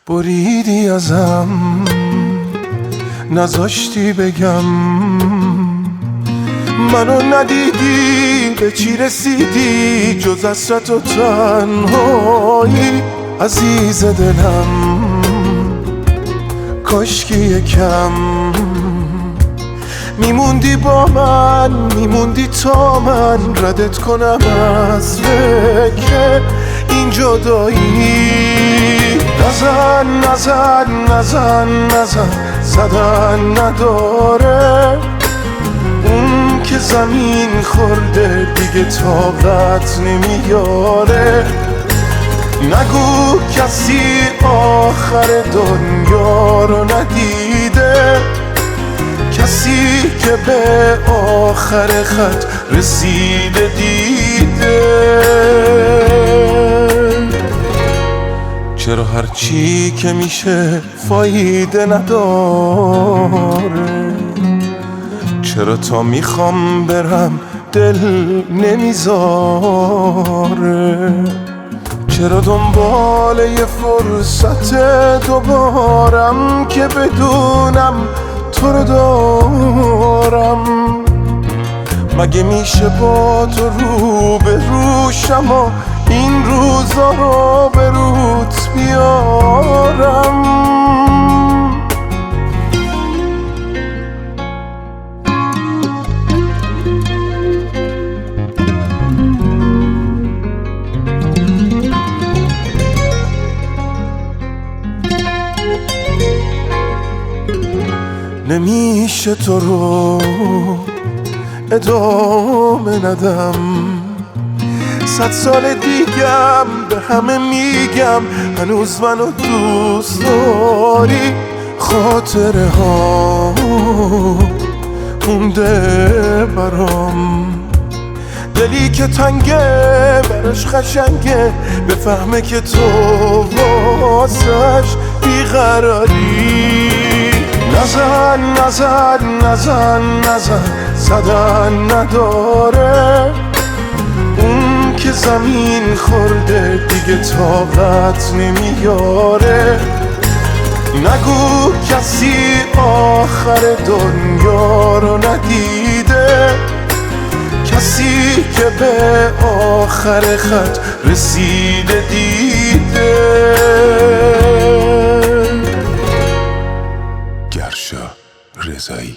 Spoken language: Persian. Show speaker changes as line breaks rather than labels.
بریدی ازم، نذاشتی بگم، منو ندیدی به چی رسیدی جز حسرت و تنهایی. عزیز دلم کاشکی یکم میموندی با من، میموندی تا من ردت کنم از فکر این جدایی. نزن نزن نزن نزن، زدن نداره، اون که زمین خورده دیگه طاقت نمیاره. نگو کسی آخر دنیا رو ندیده، کسی که به آخر خط رسیده دیده. چرا هرچی که میشه فایده نداره؟ چرا تا میخوام برم دل نمیذاره؟ چرا دنبال یه فرصت دوبارم که بدونم تو رو دارم؟ مگه میشه با تو رو به روشم و این روزا رو به روت بیارم؟ نمیشه تو رو ادامه ندم، 100 سال دیگم به همه میگم هنوز منو دوست داری. خاطره ها مونده برام، دلی که تنگه برش خشنگه بفهمه که تو واسش بیقراری. نزن نزن نزن نزن، زدن نداره، اون که زمین خورده دیگه طاقت نمیاره. نگو کسی آخر دنیا رو ندیده، کسی که به آخر خط رسیده دیده. گرشا رضایی.